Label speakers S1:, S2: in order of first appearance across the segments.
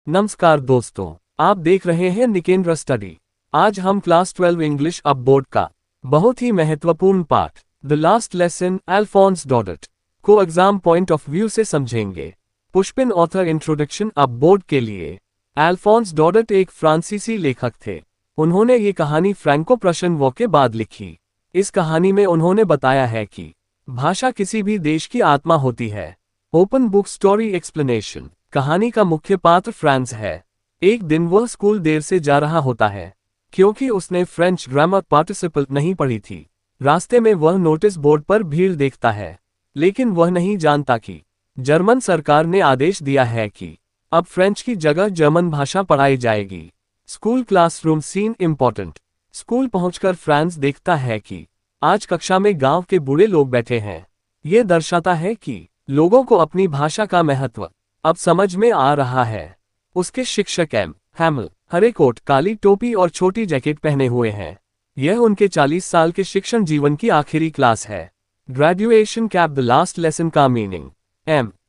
S1: नमस्कार दोस्तों, आप देख रहे हैं निकेंद्र स्टडी। आज हम क्लास 12 इंग्लिश अप बोर्ड का बहुत ही महत्वपूर्ण पाठ the last lesson Alphonse Daudet को एग्जाम पॉइंट ऑफ व्यू से समझेंगे। पुष्पिन ऑथर इंट्रोडक्शन अप बोर्ड के लिए। अल्फोंस डॉडेट एक फ्रांसीसी लेखक थे। उन्होंने ये कहानी फ्रैंको प्रशन वॉर के बाद लिखी। इस कहानी में उन्होंने बताया है कि भाषा किसी भी देश की आत्मा होती है। Open book story explanation. कहानी का मुख्य पात्र फ्रांस है। एक दिन वह स्कूल देर से जा रहा होता है क्योंकि उसने फ्रेंच ग्रामर पार्टिसिपल नहीं पढ़ी थी। रास्ते में वह नोटिस बोर्ड पर भीड़ देखता है, लेकिन वह नहीं जानता कि जर्मन सरकार ने आदेश दिया है कि अब फ्रेंच की जगह जर्मन भाषा पढ़ाई जाएगी। School classroom scene important. School पहुंचकर फ्रांस देखता है कि आज कक्षा में गांव के बूढ़े लोग बैठे हैं। ये दर्शाता है कि लोगों को अपनी भाषा का महत्व अब समझ में आ रहा है। उसके शिक्षक हैमल हरे कोट, काली टोपी और छोटी जैकेट पहने हुए हैं। यह उनके 40 साल के शिक्षण जीवन की आखिरी क्लास है। Graduation cap the last lesson का मीनिंग।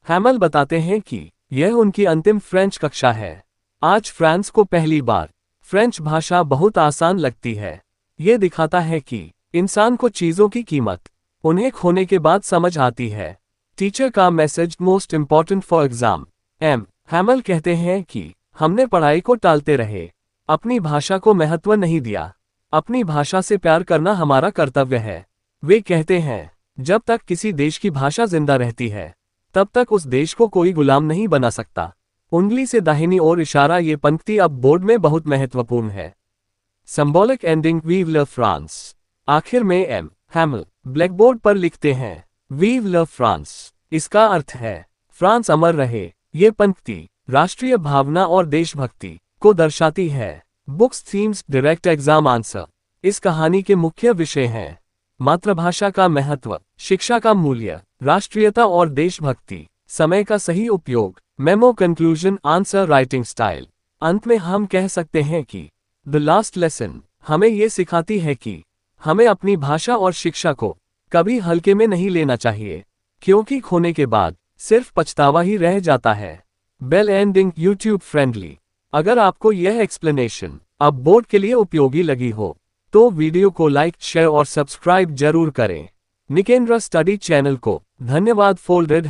S1: हैमल बताते हैं कि यह उनकी अंतिम फ्रेंच कक्षा है। आज फ्रांस को पहली बार फ्रेंच भाषा बहुत आसान लगती है। यह दिखाता है कि इंसान को चीजों की कीमत उन्हें खोने के बाद समझ आती है। टीचर का message most important for exam. हैमल कहते हैं कि हमने पढ़ाई को टालते रहे, अपनी भाषा को महत्व नहीं दिया। अपनी भाषा से प्यार करना हमारा कर्तव्य है। वे कहते हैं जब तक किसी देश की भाषा जिंदा रहती है तब तक उस देश को कोई गुलाम नहीं बना सकता। उंगली से दाहिनी ओर इशारा। ये पंक्ति अब बोर्ड में बहुत महत्वपूर्ण है। Symbolic ending vive la France. आखिर में हैमल ब्लैकबोर्ड पर लिखते हैं वीव लव फ्रांस। इसका अर्थ है फ्रांस अमर रहे। ये पंक्ति राष्ट्रीय भावना और देशभक्ति को दर्शाती है। Books themes direct exam answer. इस कहानी के मुख्य विषय हैं मातृभाषा का महत्व, शिक्षा का मूल्य, राष्ट्रीयता और देशभक्ति, समय का सही उपयोग। Memo conclusion answer writing style. अंत में हम कह सकते हैं कि द लास्ट लेसन हमें ये सिखाती है कि हमें अपनी भाषा और शिक्षा को कभी हल्के में नहीं लेना चाहिए, क्योंकि खोने के बाद सिर्फ पछतावा ही रह जाता है। बेल एंडिंग यूट्यूब फ्रेंडली। अगर आपको यह एक्सप्लेनेशन अब बोर्ड के लिए उपयोगी लगी हो तो वीडियो को लाइक, शेयर और सब्सक्राइब जरूर करें। निकेंद्र स्टडी चैनल को धन्यवाद। फोल्डेड